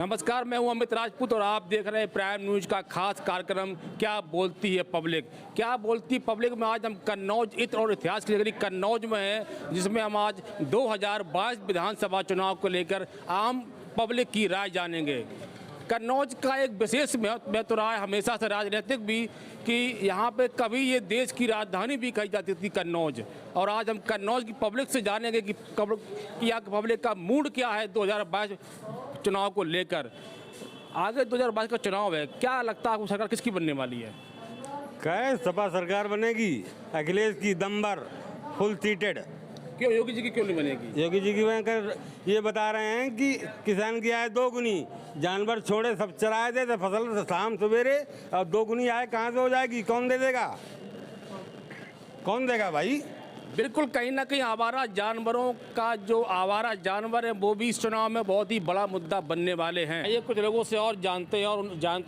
नमस्कार, मैं हूं अमित राजपूत और आप देख रहे हैं प्राइम न्यूज का खास कार्यक्रम क्या बोलती है पब्लिक। क्या बोलती पब्लिक में आज हम कन्नौज इत्र और इतिहास की नगरी कन्नौज में हैं, जिसमें हम आज 2022 विधानसभा चुनाव को लेकर आम पब्लिक की राय जानेंगे। कन्नौज का एक विशेष महत्व रहा है हमेशा से राजनीतिक भी, कि यहाँ पे कभी ये देश की राजधानी भी कही जाती थी कन्नौज। और आज हम कन्नौज की पब्लिक से जानेंगे कि यहाँ पब्लिक का मूड क्या है 2022 चुनाव को लेकर। आगे 2022 का चुनाव है, क्या लगता है आपको सरकार किसकी बनने वाली है? क्या सपा सरकार बनेगी? अखिलेश की दमबर फुल सीटेड। क्यों योगी जी की क्यों नहीं बनेगी? योगी जी की बनकर ये बता रहे हैं कि किसान की आय दोगुनी, जानवर छोड़े सब चराए दे तो फसल शाम सवेरे, और दोगुनी आय कहाँ से हो जाएगी? कौन दे देगा? कौन देगा भाई? बिल्कुल, कहीं ना कहीं आवारा जानवरों का जो आवारा जानवर है वो भी इस चुनाव में बहुत ही बड़ा मुद्दा बनने वाले हैं। ये कुछ लोगों से और जानते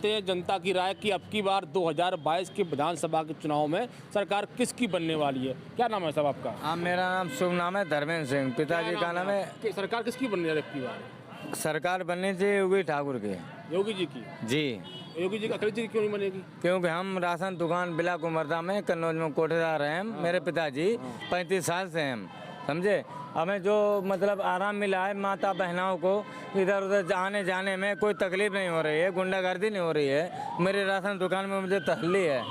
हैं जनता की राय कि अब की बार 2022 के विधानसभा के चुनाव में सरकार किसकी बनने वाली है। क्या नाम है साहब आपका? हाँ, मेरा नाम शुभ नाम है धर्मेंद्र सिंह। पिताजी का नाम है। सरकार किसकी बनने वाली है अब की बार? सरकार बननी चाहिए योगी ठाकुर के। योगी जी की? जी। योगी जी का अखिलेश जी की क्यों नहीं बनेगी? क्योंकि हम राशन दुकान बिला कुमरदा में कन्नौज में कोठेदार हैं। मेरे पिताजी 35 साल से हैं, समझे। हमें जो मतलब आराम मिला है, माता बहनों को इधर उधर आने जाने में कोई तकलीफ नहीं हो रही है, गुंडागर्दी नहीं हो रही है। मेरे राशन दुकान में मुझे तसल्ली है,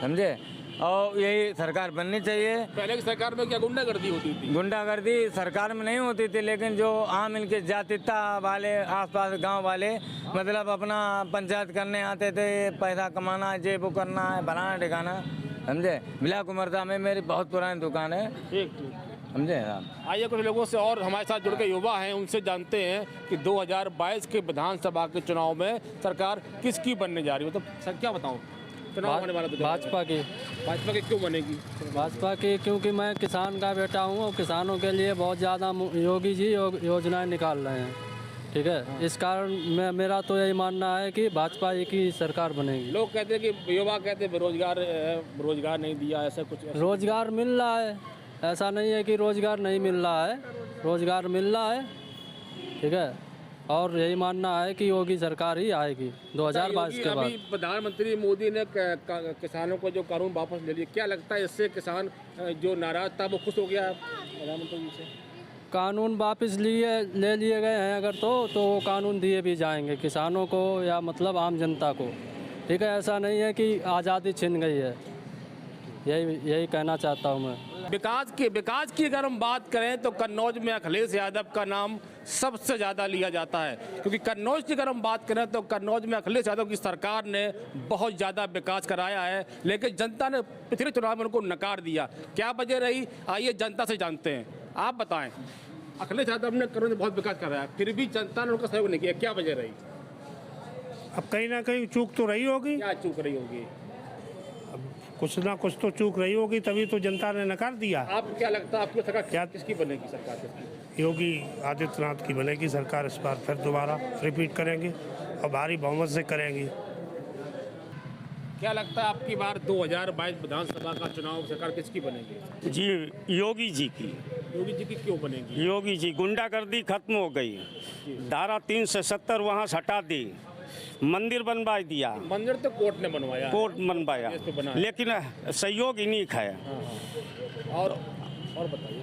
समझे। और यही सरकार बननी चाहिए। पहले की सरकार में क्या गुंडागर्दी होती थी? गुंडागर्दी सरकार में नहीं होती थी, लेकिन जो आम इनके जातिता वाले आसपास गांव वाले मतलब अपना पंचायत करने आते थे, पैसा कमाना है, जेब करना है, बनाना ठिकाना, समझे। बिला कुमरदा में मेरी बहुत पुरानी दुकान है। ठीक, समझे। आइए कुछ लोगों से और हमारे साथ जुड़ के युवा हैं, उनसे जानते हैं कि 2022 के विधानसभा के चुनाव में सरकार किसकी बनने जा रही है। मतलब सर क्या बताऊँ, चुनाव होने वाला तो भाजपा की। भाजपा की क्यों बनेगी? भाजपा की क्योंकि मैं किसान का बेटा हूँ और किसानों के लिए बहुत ज़्यादा योगी जी योजनाएं निकाल रहे हैं, ठीक है। इस कारण मेरा तो यही मानना है कि भाजपा की सरकार बनेगी। लोग कहते हैं कि युवा कहते हैं रोजगार नहीं दिया, ऐसा कुछ। रोजगार मिल रहा है, ऐसा नहीं है कि रोजगार नहीं मिल रहा है, रोजगार मिल रहा है, ठीक है। और यही मानना है कि योगी सरकार ही आएगी 2022 के बाद। प्रधानमंत्री मोदी ने किसानों को जो कानून वापस ले लिया, क्या लगता है इससे किसान जो नाराज था वो खुश हो गया प्रधानमंत्री जी से? कानून वापस ले लिए गए हैं अगर तो वो कानून दिए भी जाएंगे किसानों को या मतलब आम जनता को, ठीक है। ऐसा नहीं है कि आज़ादी छिन गई है, यही कहना चाहता हूँ मैं। विकास की अगर हम बात करें तो कन्नौज में अखिलेश यादव का नाम सबसे ज़्यादा लिया जाता है, क्योंकि कन्नौज की अगर हम बात करें तो कन्नौज में अखिलेश यादव की सरकार ने बहुत ज़्यादा विकास कराया है, लेकिन जनता ने पिछले चुनाव में उनको नकार दिया। क्या वजह रही, आइए जनता से जानते हैं। आप बताएं। अखिलेश यादव ने कन्नौज में बहुत विकास कराया, फिर भी जनता ने उनका सहयोग नहीं किया, क्या वजह रही? अब कहीं ना कहीं चूक तो रही होगी। क्या चूक रही होगी? कुछ ना कुछ तो चूक रही होगी, तभी तो जनता ने नकार दिया। आप क्या लगता है आपकी सरकार क्या किसकी बनेगी? सरकार किसकी? योगी आदित्यनाथ की बनेगी सरकार। इस बार फिर दोबारा रिपीट करेंगे और भारी बहुमत से करेंगे। क्या लगता है आपकी बार 2022 विधानसभा का चुनाव सरकार किसकी बनेगी? जी योगी जी की। योगी जी की क्यों बनेगी? योगी जी, गुंडागर्दी खत्म हो गई, धारा 370 वहाँ से हटा दी, मंदिर बनवा दिया। मंदिर तो कोर्ट ने बनवाया, कोर्ट बनवाया, लेकिन सहयोग इन्हीं का है। और बताइए।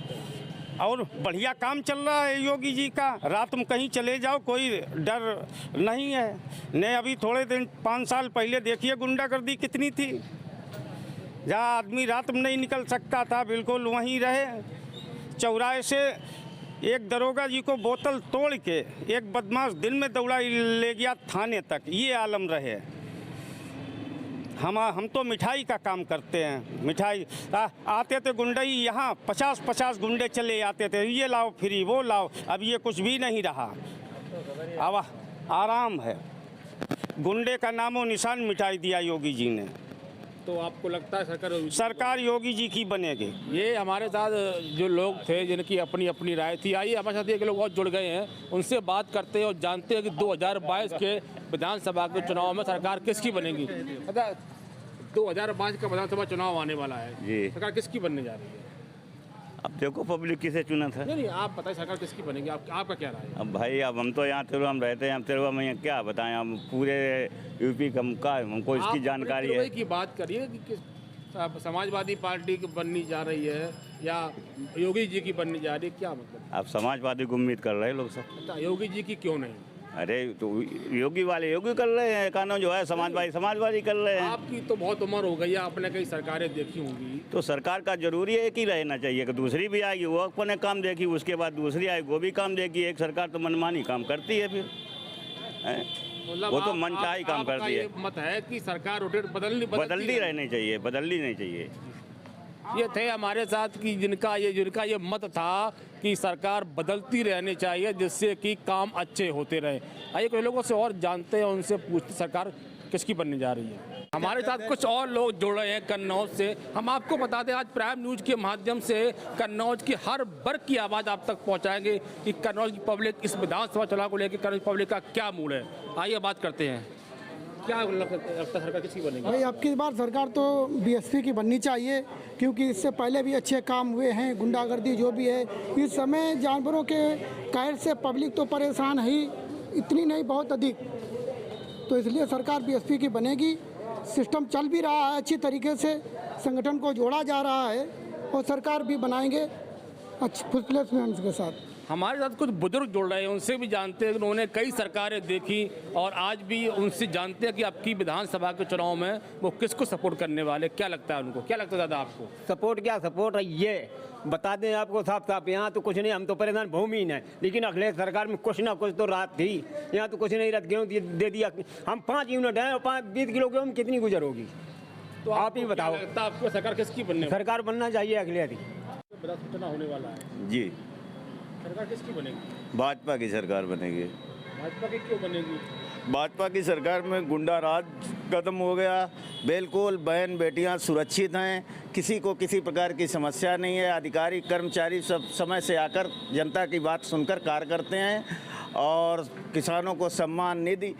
और बढ़िया काम चल रहा है योगी जी का। रात में कहीं चले जाओ कोई डर नहीं है। नहीं, अभी थोड़े दिन 5 साल पहले देखिए गुंडागर्दी कितनी थी, जहाँ आदमी रात में नहीं निकल सकता था, बिल्कुल वहीं रहे। चौराहे से एक दरोगा जी को बोतल तोड़ के एक बदमाश दिन में दौड़ा ले गया थाने तक, ये आलम रहे। हम तो मिठाई का काम करते हैं। मिठाई आते थे गुंडई, यहाँ 50-50 गुंडे चले आते थे, ये लाओ फ्री, वो लाओ। अब ये कुछ भी नहीं रहा, अब आराम है। गुंडे का नामो निशान मिटाई दिया योगी जी ने। तो आपको लगता है सरकार योगी जी की बनेगी? ये हमारे साथ जो लोग थे जिनकी अपनी अपनी राय थी, आइए हमारे साथ एक लोग और जुड़ गए हैं, उनसे बात करते हैं और जानते हैं कि 2022 के विधानसभा के चुनाव में सरकार किसकी बनेगी। 2022 का विधानसभा चुनाव आने वाला है, सरकार किसकी बनने जा रही है? अब देखो पब्लिक किसे चुना था। नहीं आप बताइए सरकार किसकी बनेगी, आपका क्या राय है? अब भाई अब हम तो यहाँ तिरुवा में रहते हैं, हम तिरुवा में यहाँ क्या बताएं, हम पूरे यूपी का हमको इसकी आप जानकारी तिरुवई है। की बात करिए कि समाजवादी पार्टी की बननी जा रही है या योगी जी की बनने जा रही है, क्या मतलब? अब समाजवादी को उम्मीद कर रहे हैं लोग सब। अच्छा, योगी जी की क्यों नहीं? अरे तो योगी वाले योगी कर रहे हैं, कानून जो है समाजवादी कर रहे हैं। आपकी तो बहुत उम्र हो गई है, आपने कई सरकारें देखी होंगी। तो सरकार का जरूरी है कि रहना चाहिए कि दूसरी भी आएगी वो अपने काम देखी, उसके बाद दूसरी आएगी वो भी काम देखी। एक सरकार तो मनमानी काम करती है फिर हैं? मतलब वो तो मनचाही काम आपका करती है। ये मत है कि सरकार रोटेट बदलती रहनी चाहिए, बदलनी नहीं चाहिए। ये थे हमारे साथ कि जिनका ये मत था कि सरकार बदलती रहनी चाहिए जिससे कि काम अच्छे होते रहे। आइए कुछ लोगों से और जानते हैं, उनसे पूछते सरकार किसकी बनने जा रही है। हमारे साथ कुछ और लोग जुड़ रहे हैं कन्नौज से। हम आपको बता दें आज प्राइम न्यूज के माध्यम से कन्नौज की हर वर्ग की आवाज़ आप तक पहुंचाएंगे कि कन्नौज की पब्लिक इस विधानसभा चुनाव को लेकर कन्नौज पब्लिक का क्या मूड है। आइए बात करते हैं, क्या लगता है सरकार किसकी बनेगी? भाई अब की बार सरकार तो बीएसपी की बननी चाहिए, क्योंकि इससे पहले भी अच्छे काम हुए हैं। गुंडागर्दी जो भी है इस समय जानवरों के कहर से पब्लिक तो परेशान है ही, इतनी नहीं बहुत अधिक, तो इसलिए सरकार बीएसपी की बनेगी। सिस्टम चल भी रहा है अच्छी तरीके से, संगठन को जोड़ा जा रहा है और सरकार भी बनाएंगे अच्छे फुलप्लेसमेंट्स के साथ। हमारे साथ कुछ बुजुर्ग जुड़ रहे हैं, उनसे भी जानते हैं। उन्होंने कई सरकारें देखी और आज भी उनसे जानते हैं कि आपकी विधानसभा के चुनाव में वो किसको सपोर्ट करने वाले। क्या लगता है उनको, क्या लगता है दादा आपको? सपोर्ट क्या सपोर्ट है, ये बता दें आपको साफ साफ, यहाँ तो कुछ नहीं, हम तो परेशान भूमिहीन है। लेकिन अखिलेश सरकार में कुछ ना कुछ तो राहत थी, यहाँ तो कुछ नहीं राहत। गेहूँ दे दिया, हम 5 यूनिट हैं और 20 किलो गेहूँ कितनी गुजर होगी, तो आप ही बताओ। लगता है आपको सरकार किसकी बनने? सरकार बनना चाहिए अखिलेश की। विधानसभा चुनाव होने वाला है जी, सरकार किसकी बनेगी? भाजपा की सरकार बनेगी। भाजपा की क्यों बनेगी? भाजपा की सरकार में गुंडा राज खत्म हो गया, बिल्कुल बहन बेटियां सुरक्षित हैं, किसी को किसी प्रकार की समस्या नहीं है। अधिकारी कर्मचारी सब समय से आकर जनता की बात सुनकर कार्य करते हैं और किसानों को सम्मान निधि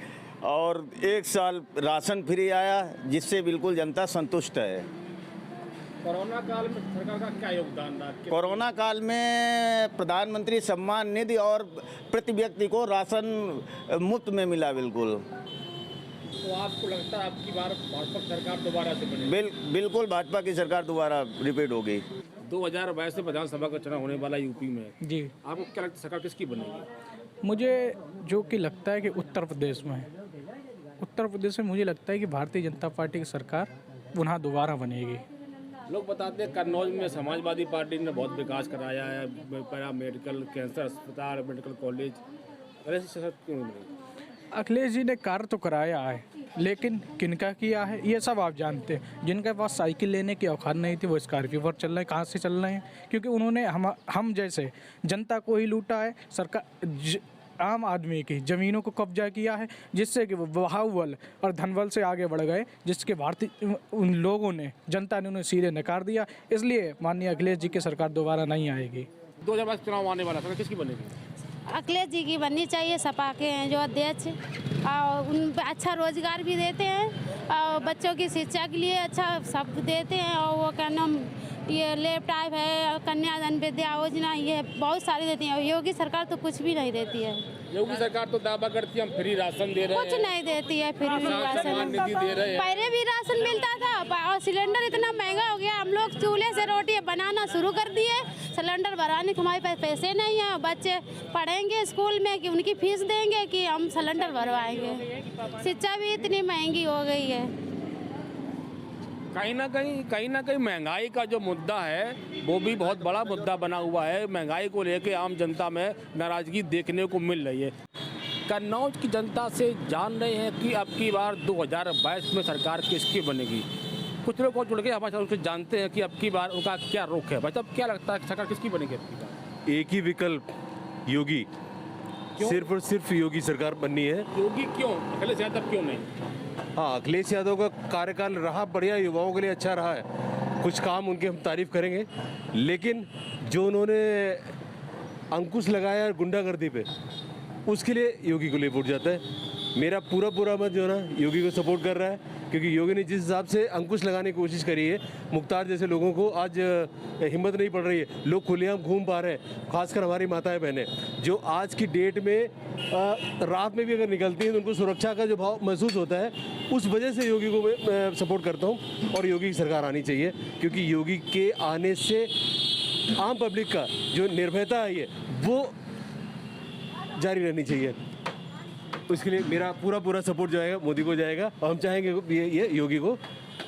और 1 साल राशन फ्री आया, जिससे बिल्कुल जनता संतुष्ट है। कोरोना काल में सरकार का क्या योगदान रहा? कोरोना काल में प्रधानमंत्री सम्मान निधि और प्रति व्यक्ति को राशन मुफ्त में मिला बिल्कुल। तो आपको लगता है आपकी बार भाजपा सरकार दोबारा से बनेगी? बिल्कुल भाजपा की सरकार दोबारा रिपीट होगी। 2022 में विधानसभा का चुनाव होने वाला यूपी में जी, आपको क्या लगता है सरकार किसकी बनेगी? मुझे जो कि लगता है कि उत्तर प्रदेश में मुझे लगता है कि भारतीय जनता पार्टी की सरकार पुनः दोबारा बनेगी। लोग बताते हैं कन्नौज में समाजवादी पार्टी ने बहुत विकास कराया है, पैरा मेडिकल, कैंसर अस्पताल, मेडिकल कॉलेज, ऐसी सरकार क्यों नहीं? अखिलेश जी ने कार्य तो कराया है, लेकिन किनका किया है ये सब आप जानते हैं। जिनके पास साइकिल लेने की औकात नहीं थी वो स्कॉर्पियो पर चल रहे हैं। कहाँ से चल रहे हैं? क्योंकि उन्होंने हम जैसे जनता को ही लूटा है। सरकार आम आदमी की ज़मीनों को कब्जा किया है, जिससे कि वो बाहुबल और धनबल से आगे बढ़ गए, जिसके भारतीय उन लोगों ने, जनता ने उन्हें सीधे नकार दिया। इसलिए माननीय अखिलेश जी की सरकार दोबारा नहीं आएगी। 2022 चुनाव आने वाला, सरकार किसकी बनेगी? अखिलेश जी की बननी चाहिए। सपा के हैं जो अध्यक्ष, और उन अच्छा रोजगार भी देते हैं और बच्चों की शिक्षा के लिए अच्छा सब देते हैं। और वो क्या नाम, ये लैपटॉप है, कन्यादान विद्या योजना, ये बहुत सारी देती है। योगी सरकार तो कुछ भी नहीं देती है। योगी सरकार तो दावा करती है हम फ्री राशन दे रहे हैं, कुछ नहीं देती है, फिर भी सम्मान राशन निधि दे रहे हैं। पहले भी राशन मिलता था और सिलेंडर इतना महंगा हो गया, हम लोग चूल्हे से रोटी बनाना शुरू कर दिए। सिलेंडर भराने के हमारे पास पैसे नहीं है। बच्चे पढ़ेंगे स्कूल में कि उनकी फीस देंगे कि हम सिलेंडर भरवाएंगे। शिक्षा भी इतनी महंगी हो गई है। कहीं ना कहीं महंगाई का जो मुद्दा है वो भी बहुत बड़ा मुद्दा बना हुआ है। महंगाई को लेकर आम जनता में नाराजगी देखने को मिल रही है। कन्नौज की जनता से जान रहे हैं कि अब की बार 2022 में सरकार किसकी बनेगी। कुछ लोग और जुड़ के हमारे साथ उनसे जानते हैं कि अब की बार उनका क्या रुख है। भाई साहब, क्या लगता है सरकार किसकी बनेगी अब की बार? एक ही विकल्प, योगी। सिर्फ और सिर्फ योगी सरकार बननी है। योगी क्यों? अखिलेश यादव क्यों नहीं? हाँ, अखिलेश यादव का कार्यकाल रहा बढ़िया, युवाओं के लिए अच्छा रहा है, कुछ काम उनके हम तारीफ करेंगे। लेकिन जो उन्होंने अंकुश लगाया गुंडागर्दी पे, उसके लिए योगी को ले फूट जाता है। मेरा पूरा मत जो है ना योगी को सपोर्ट कर रहा है। क्योंकि योगी ने जिस हिसाब से अंकुश लगाने की कोशिश करी है, मुख्तार जैसे लोगों को आज हिम्मत नहीं पड़ रही है, लोग खुलेआम घूम पा रहे हैं, खासकर हमारी माताएं बहनें जो आज की डेट में रात में भी अगर निकलती हैं तो उनको सुरक्षा का जो भाव महसूस होता है, उस वजह से योगी को मैं सपोर्ट करता हूँ और योगी की सरकार आनी चाहिए। क्योंकि योगी के आने से आम पब्लिक का जो निर्भयता है वो जारी रहनी चाहिए। उसके लिए मेरा पूरा सपोर्ट जो है मोदी को जाएगा और हम चाहेंगे ये योगी को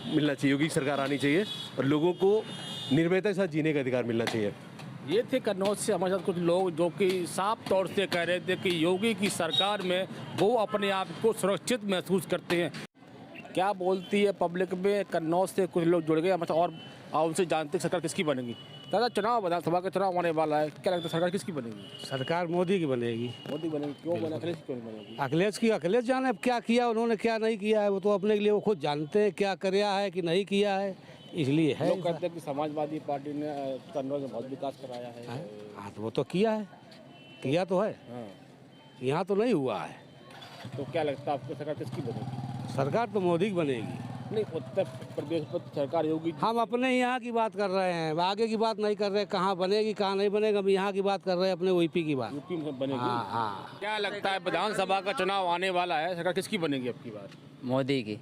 मिलना चाहिए, योगी की सरकार आनी चाहिए और लोगों को निर्भयता के साथ जीने का अधिकार मिलना चाहिए। ये थे कन्नौज से हमारे साथ कुछ लोग जो कि साफ तौर से कह रहे थे कि योगी की सरकार में वो अपने आप को सुरक्षित महसूस करते हैं। क्या बोलती है पब्लिक में, कन्नौज से कुछ लोग जुड़ गए हमारे साथ और उनसे जानते हैं सरकार किसकी बनेगी। दादा, चुनाव विधानसभा का चुनाव होने वाला है, क्या लगता है सरकार किसकी बनेगी? सरकार मोदी की बनेगी। मोदी बनेगी, क्यों बने? अखिलेश क्यों नहीं बनेगी? अखिलेश जाने अब क्या किया उन्होंने, क्या नहीं किया है, वो तो अपने के लिए वो खुद जानते हैं क्या किया है कि नहीं किया है, इसलिए है। लोग कहते हैं कि समाजवादी पार्टी ने कन्नौज में बहुत विकास कराया है। हाँ तो वो तो किया है, किया तो है, यहाँ तो नहीं हुआ है। तो क्या लगता है आपको सरकार किसकी बनेगी? सरकार तो मोदी की बनेगी। नहीं, उत्तर प्रदेश पर सरकार योगी। हम अपने यहाँ की बात कर रहे हैं, आगे की बात नहीं कर रहे, कहाँ बनेगी कहाँ नहीं बनेगी, हम यहाँ की बात कर रहे हैं, अपने यूपी की बात। यूपी में बनेगी। हाँ। क्या लगता है विधानसभा का चुनाव आने वाला है, सरकार किसकी बनेगी अब की बार? मोदी की।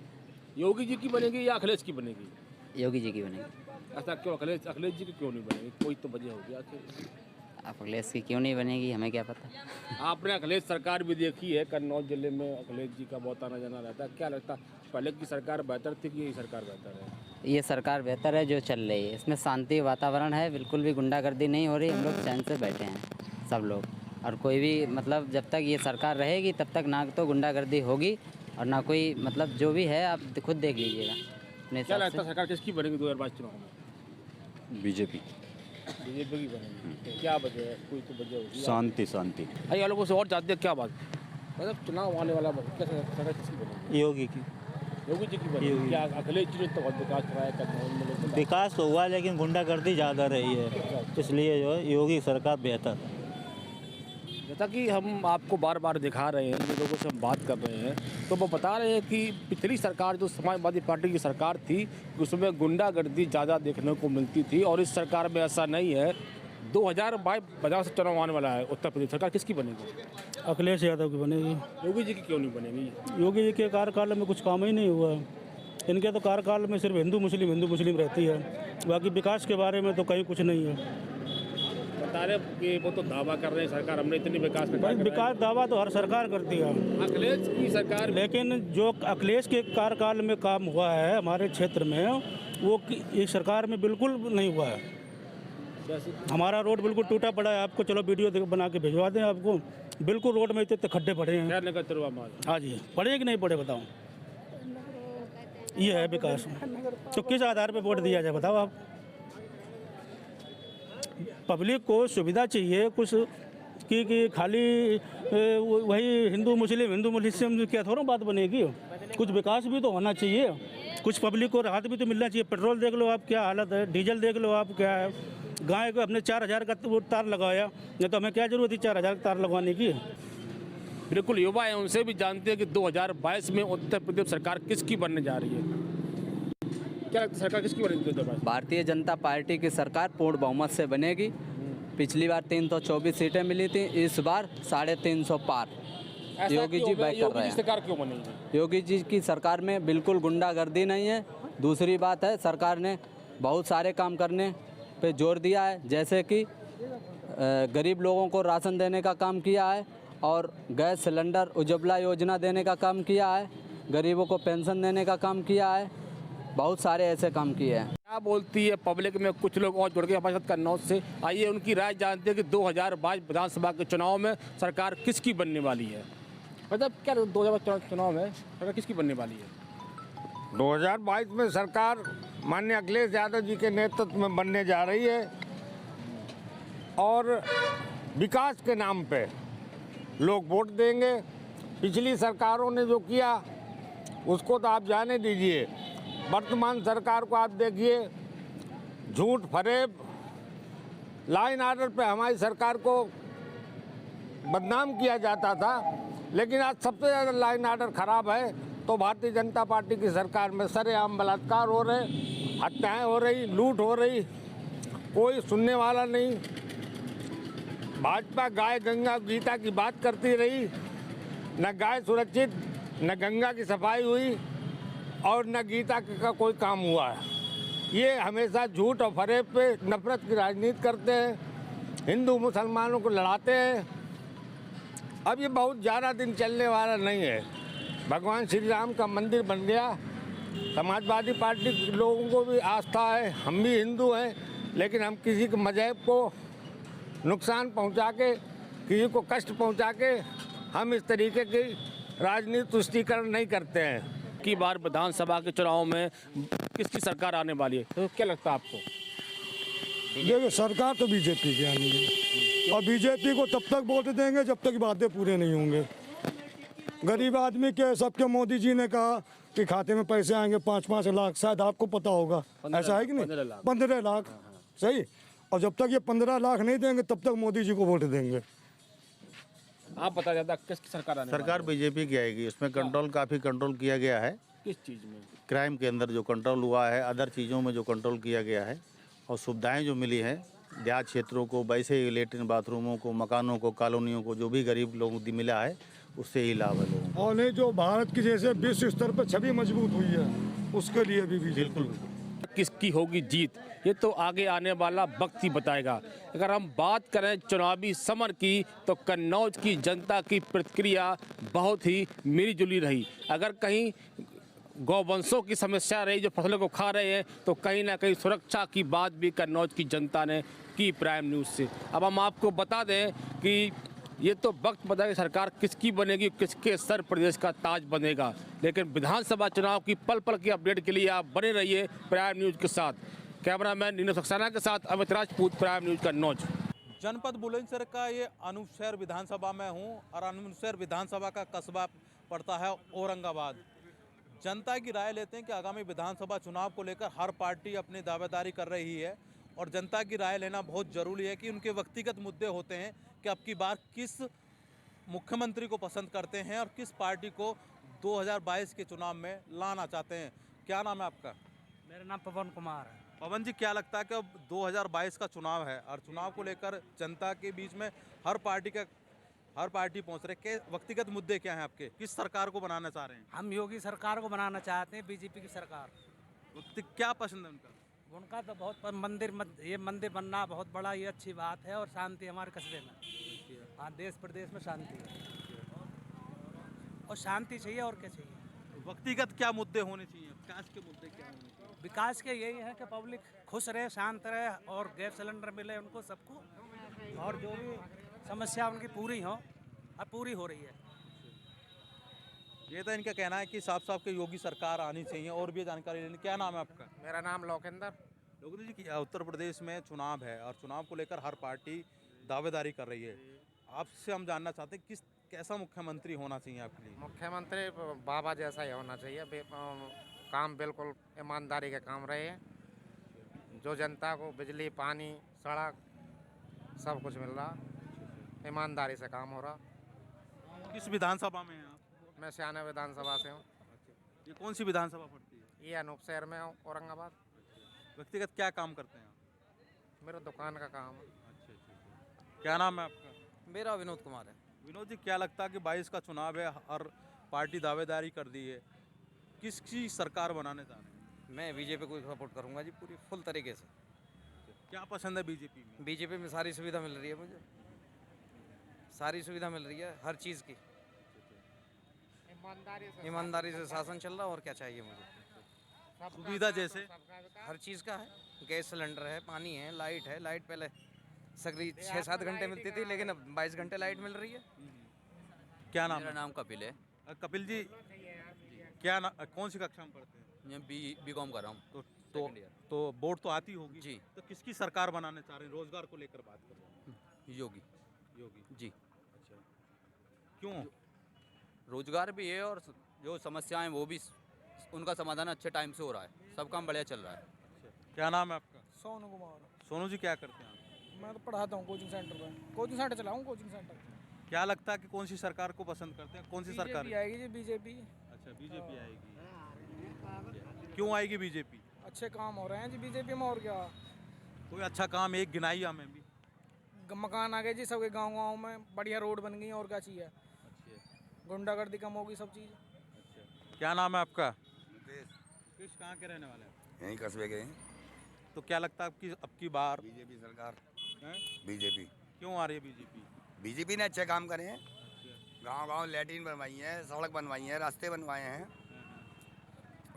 योगी जी की बनेगी या अखिलेश की बनेगी? योगी जी की बनेगी। ऐसा क्यों? अखिलेश जी की क्यों नहीं बनेगी? कोई तो वजह होगी आखिर। अखिलेश की क्यों नहीं बनेगी, हमें क्या पता। आपने अखिलेश सरकार भी देखी है, कन्नौज जिले में अखिलेश जी का बहुत आना जाना रहता है। क्या लगता है पहले की सरकार बेहतर थी कि यही सरकार बेहतर है? ये सरकार बेहतर है जो चल रही है, इसमें शांति वातावरण है, बिल्कुल भी गुंडागर्दी नहीं हो रही, हम लोग चैन से बैठे हैं सब लोग। और कोई भी मतलब जब तक ये सरकार रहेगी तब तक ना तो गुंडागर्दी होगी और ना कोई मतलब जो भी है आप खुद देख लीजिएगा। क्या लगता है सरकार किसकी बनेगी 2022 चुनाव में? बीजेपी की बनेगी। तो क्या वजह है? कोई तो वजह होगी। शांति। आइए लोगों से और जानते हैं क्या बात, मतलब चुनाव आने वाला, क्या सरकार किसकी बनेगी? योगी की। योगी जी की बनेगी। क्या अखिलेश जी ने तो बहुत विकास कराया कन्नौज में? विकास तो हुआ लेकिन गुंडागर्दी ज़्यादा रही है, इसलिए जो है योगी सरकार बेहतर। जैसा कि हम आपको बार बार दिखा रहे हैं, जो लोगों से हम बात कर रहे हैं, तो वो बता रहे हैं कि पिछली सरकार जो समाजवादी पार्टी की सरकार थी उसमें गुंडागर्दी ज़्यादा देखने को मिलती थी और इस सरकार में ऐसा नहीं है। 2022 से चुनाव आने वाला है, उत्तर प्रदेश सरकार किसकी बनेगी? अखिलेश यादव की बनेगी। योगी जी की क्यों नहीं बनेगी? योगी जी के कार्यकाल में कुछ काम ही नहीं हुआ, इनके तो कार्यकाल में सिर्फ हिंदू मुस्लिम रहती है, बाकी विकास के बारे में तो कहीं कुछ नहीं है। बता रहे कि वो तो दावा कर रहे हैं सरकार हमने इतनी विकास में। विकास दावा तो हर सरकार करती है, अखिलेश की सरकार। लेकिन जो अखिलेश के कार्यकाल में काम हुआ है हमारे क्षेत्र में वो इस सरकार में बिल्कुल नहीं हुआ है। हमारा रोड बिल्कुल टूटा पड़ा है, आपको चलो वीडियो बना के भिजवा दें आपको, बिल्कुल रोड में इतने खड्डे पड़े हैं। हाँ जी, पड़े कि नहीं पड़े बताओ? ये है विकास, तो किस आधार पे वोट दिया जाए बताओ आप? पब्लिक को सुविधा चाहिए कुछ कि खाली वही हिंदू मुस्लिम क्या थोड़ा बात बनेगी, कुछ विकास भी तो होना चाहिए, कुछ पब्लिक को राहत भी तो मिलना चाहिए। पेट्रोल देख लो आप क्या हालत है, डीजल देख लो आप क्या है, गाय को अपने 4000 का तार लगाया, नहीं तो हमें क्या जरूरत थी 4000 का तार लगवाने की। बिल्कुल युवा है, उनसे भी जानते हैं कि 2022 में उत्तर प्रदेश सरकार किसकी बनने जा रही है। क्या लगता है सरकार किसकी बनेगी? भारतीय जनता पार्टी की सरकार पूर्ण बहुमत से बनेगी। पिछली बार 324 सीटें मिली थी, इस बार 350 पार। योगी जी बेहतर रहे। सरकार क्यों बनेगी? योगी जी की सरकार में बिल्कुल गुंडागर्दी नहीं है। दूसरी बात है सरकार ने बहुत सारे काम करने पे जोर दिया है, जैसे कि गरीब लोगों को राशन देने का काम किया है और गैस सिलेंडर उज्ज्वला योजना देने का काम किया है, गरीबों को पेंशन देने का काम किया है, बहुत सारे ऐसे काम किए हैं। क्या बोलती है पब्लिक में, कुछ लोग और जुड़ गए हमारे साथ कन्नौज से, आइए उनकी राय जानते हैं कि 2022 विधानसभा के चुनाव में सरकार किसकी बनने वाली है। मतलब क्या 2022 चुनाव में सरकार किसकी बनने वाली है? 2022 में सरकार माननीय अखिलेश यादव जी के नेतृत्व में बनने जा रही है और विकास के नाम पे लोग वोट देंगे। पिछली सरकारों ने जो किया उसको तो आप जाने दीजिए, वर्तमान सरकार को आप देखिए, झूठ फरेब, लाइन आर्डर पे हमारी सरकार को बदनाम किया जाता था, लेकिन आज सबसे ज़्यादा लाइन आर्डर ख़राब है तो भारतीय जनता पार्टी की सरकार में सरेआम बलात्कार हो रहे, हत्याएं हो रही, लूट हो रही, कोई सुनने वाला नहीं। भाजपा गाय गंगा गीता की बात करती रही, न गाय सुरक्षित, न गंगा की सफाई हुई और न गीता का कोई काम हुआ है। ये हमेशा झूठ और फरेब पे नफरत की राजनीति करते हैं, हिंदू मुसलमानों को लड़ाते हैं। अब ये बहुत ज़्यादा दिन चलने वाला नहीं है। भगवान श्री राम का मंदिर बन गया, समाजवादी पार्टी के लोगों को भी आस्था है, हम भी हिंदू हैं, लेकिन हम किसी के मजहब को नुकसान पहुंचा के, किसी को कष्ट पहुंचा के हम इस तरीके की राजनीति तुष्टीकरण नहीं करते हैं। की बार विधानसभा के चुनाव में किसकी सरकार आने वाली है, तो क्या लगता है आपको? देखिए, सरकार तो बीजेपी की आनी है और बीजेपी को तब तक वोट देंगे जब तक बातें पूरे नहीं होंगे। गरीब आदमी के सबके मोदी जी ने कहा कि खाते में पैसे आएंगे 5-5 लाख, शायद आपको पता होगा, ऐसा है कि नहीं? 15 लाख, सही। और जब तक ये 15 लाख नहीं देंगे तब तक मोदी जी को वोट देंगे। आप बता जाता किसकी सरकार आने सरकार बीजेपी की आएगी। उसमें कंट्रोल काफ़ी कंट्रोल किया गया है। किस चीज़ में? क्राइम के अंदर जो कंट्रोल हुआ है, अदर चीज़ों में जो कंट्रोल किया गया है और सुविधाएं जो मिली हैं देहात क्षेत्रों को, वैसे ही लेटरिन बाथरूमों को, मकानों को, कॉलोनियों को, जो भी गरीब लोगों को मिला है उससे ही लाभ है लोगों को। और नहीं, जो भारत की जैसे विश्व स्तर पर छवि मजबूत हुई है उसके लिए भी बिल्कुल। किसकी होगी जीत, ये तो आगे आने वाला वक्त ही बताएगा। अगर हम बात करें चुनावी समर की, तो कन्नौज की जनता की प्रतिक्रिया बहुत ही मिली-जुली रही। अगर कहीं गौवंशों की समस्या रही जो फसलों को खा रहे हैं, तो कहीं ना कहीं सुरक्षा की बात भी कन्नौज की जनता ने की प्राइम न्यूज़ से। अब हम आपको बता दें कि ये तो वक्त बताएगा सरकार किसकी बनेगी, किसके सर प्रदेश का ताज बनेगा। लेकिन विधानसभा चुनाव की पल पल की अपडेट के लिए आप बने रहिए प्राइम न्यूज़ के साथ। कैमरामैन नीनो सक्सेना के साथ अमित राजपूत, प्राइम न्यूज़ कन्नौज। जनपद बुलंदशहर का ये अनूपशहर विधानसभा में हूँ और अनूपशहर विधानसभा का कस्बा पड़ता है औरंगाबाद। जनता की राय लेते हैं कि आगामी विधानसभा चुनाव को लेकर हर पार्टी अपनी दावेदारी कर रही है और जनता की राय लेना बहुत ज़रूरी है कि उनके व्यक्तिगत मुद्दे होते हैं कि अब की बार किस मुख्यमंत्री को पसंद करते हैं और किस पार्टी को 2022 के चुनाव में लाना चाहते हैं। क्या नाम है आपका? मेरा नाम पवन कुमार है। पवन जी, क्या लगता है कि अब 2022 का चुनाव है और चुनाव को लेकर जनता के बीच में हर पार्टी पहुंच रहे, के व्यक्तिगत मुद्दे क्या हैं आपके? किस सरकार को बनाना चाह रहे हैं? हम योगी सरकार को बनाना चाहते हैं, बीजेपी की सरकार। क्या पसंद है उनका? उनका तो बहुत ये मंदिर बनना बहुत बड़ा, ये अच्छी बात है और शांति हमारे कस्बे में, हाँ, देश प्रदेश में शांति है और शांति चाहिए और क्या चाहिए। व्यक्तिगत क्या मुद्दे होने चाहिए? विकास के मुद्दे क्या होने चाहिए? विकास के यही है कि पब्लिक खुश रहे, शांत रहे और गैस सिलेंडर मिले उनको सबको, और जो भी समस्या उनकी पूरी हो, अब पूरी हो रही है। ये तो इनका कहना है कि साफ साफ के योगी सरकार आनी चाहिए। और भी जानकारी लेनी। क्या नाम है आपका? मेरा नाम लोकेंद्र। लोकेंद्र जी, उत्तर प्रदेश में चुनाव है और चुनाव को लेकर हर पार्टी दावेदारी कर रही है। आपसे हम जानना चाहते हैं कैसा मुख्यमंत्री होना चाहिए आपके लिए? मुख्यमंत्री बाबा जैसा ही होना चाहिए। काम बिल्कुल ईमानदारी के काम रहे, जो जनता को बिजली, पानी, सड़क सब कुछ मिल रहा, ईमानदारी से काम हो रहा। किस विधानसभा में हैं आप? मैं सियाना विधानसभा से हूँ। ये कौन सी विधानसभा पड़ती है? ये अनूपशहर में हूँ, औरंगाबाद। व्यक्तिगत क्या काम करते हैं आप? मेरा दुकान का काम है। अच्छा। क्या नाम है आपका? मेरा विनोद कुमार है। विनोद जी, क्या लगता है कि 22 का चुनाव है, हर पार्टी दावेदारी कर दी है, किसकी सरकार बनाने चाह रहे हैं? मैं बीजेपी को सपोर्ट करूंगा जी, पूरी फुल तरीके से। क्या पसंद है बीजेपी में? बीजेपी में सारी सुविधा मिल रही है मुझे, सारी सुविधा मिल रही है हर चीज़ की। ईमानदारी से शासन चल रहा, और क्या चाहिए मुझे? सुविधा जैसे हर चीज़ का है, गैस सिलेंडर है, पानी है, लाइट है। लाइट पहले सगरी 6-7 घंटे मिलती थी, लेकिन अब 22 घंटे लाइट मिल रही है। क्या नाम? मेरा नाम कपिल है। कपिल जी, कौन सी कक्षा में पढ़ते हैं? मैं बी.कॉम कर रहा हूँ। तो वोट तो आती होगी जी। तो किसकी सरकार बनाने चाह रहे हैं? रोजगार को लेकर बात कर रहे हैं। योगी जी। अच्छा, क्यों? रोजगार भी है और जो समस्याएं वो भी उनका समाधान अच्छे टाइम से हो रहा है, सब काम बढ़िया चल रहा है। क्या नाम है आपका? सोनू कुमार। सोनू जी, क्या करते हैं आप? मैं तो पढ़ाता हूँ कोचिंग सेंटर में, कोचिंग सेंटर चलाऊँ कोचिंग सेंटर। क्या लगता है कि कौन सी सरकार को पसंद करते हैं? कौन सी सरकार आएगी जी? बीजेपी। अच्छा, अच्छा, बीजेपी आएगी। क्यों आएगी बीजेपी? अच्छे काम हो रहे हैं जी बीजेपी में, और क्या। कोई अच्छा काम एक गिनाई हमें भी। मकान आ गए जी सबके गांव में, बढ़िया रोड बन गई, और क्या चाहिए। गुंडागर्दी कम होगी, सब चीज़। क्या नाम है आपका? किस कहाँ के रहने वाले हैं? यहीं कस्बे के हैं। तो क्या लगता है आपकी अब की बार बीजेपी सरकार? बीजेपी क्यों आ रही है बीजेपी? बीजेपी ने अच्छे काम करे हैं, गांव-गांव लैट्रिन बनवाई है, सड़क बनवाई है, रास्ते बनवाए हैं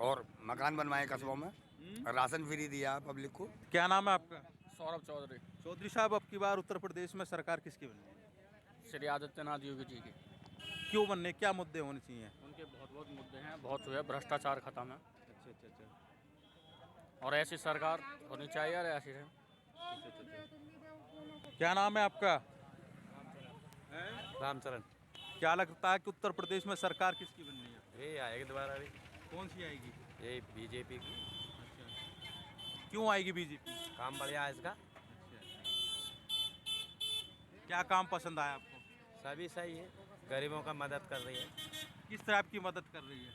और मकान बनवाए कस्बों में, राशन फ्री दिया पब्लिक को। क्या नाम है आपका? सौरभ चौधरी। चौधरी साहब, अब की बार उत्तर प्रदेश में सरकार किसकी बनी? श्री आदित्यनाथ योगी जी की। क्यों बनने, क्या मुद्दे होने चाहिए? उनके बहुत मुद्दे हैं, बहुत हुए, भ्रष्टाचार खत्म है। अच्छा। और ऐसी सरकार होनी चाहिए, और ऐसी है। क्या नाम है आपका? रामचरण। क्या लगता है कि उत्तर प्रदेश में सरकार किसकी बननी है? ये आएगी दोबारा भी। कौन सी आएगी? ये बीजेपी की। क्यों आएगी बीजेपी? काम बढ़िया है इसका। क्या काम पसंद आया आपको? सभी सही है, गरीबों का मदद कर रही है। किस तरह आपकी मदद कर रही है?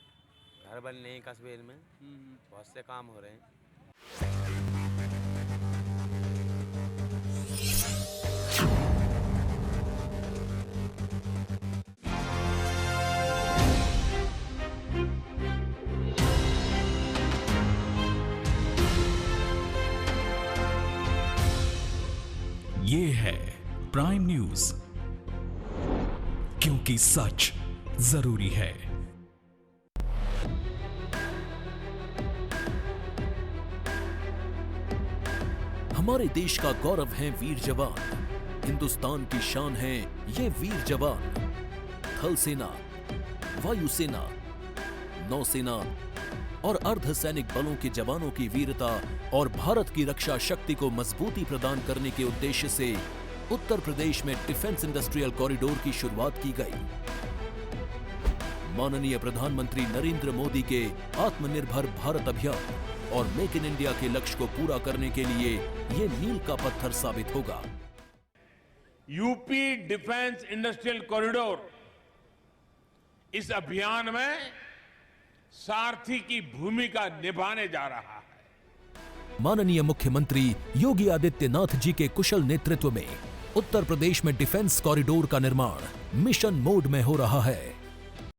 घर बनने हैं कस्बे में, बहुत से काम हो रहे हैं। ये है प्राइम न्यूज, क्योंकि सच जरूरी है। हमारे देश का गौरव हैं वीर जवान, हिंदुस्तान की शान हैं ये वीर जवान। थल सेना, वायुसेना, नौसेना और अर्धसैनिक बलों के जवानों की वीरता और भारत की रक्षा शक्ति को मजबूती प्रदान करने के उद्देश्य से उत्तर प्रदेश में डिफेंस इंडस्ट्रियल कॉरिडोर की शुरुआत की गई। माननीय प्रधानमंत्री नरेंद्र मोदी के आत्मनिर्भर भारत अभियान और मेक इन इंडिया के लक्ष्य को पूरा करने के लिए ये मील का पत्थर साबित होगा। यूपी डिफेंस इंडस्ट्रियल कॉरिडोर इस अभियान में सारथी की भूमिका निभाने जा रहा है। माननीय मुख्यमंत्री योगी आदित्यनाथ जी के कुशल नेतृत्व में उत्तर प्रदेश में डिफेंस कॉरिडोर का निर्माण मिशन मोड में हो रहा है।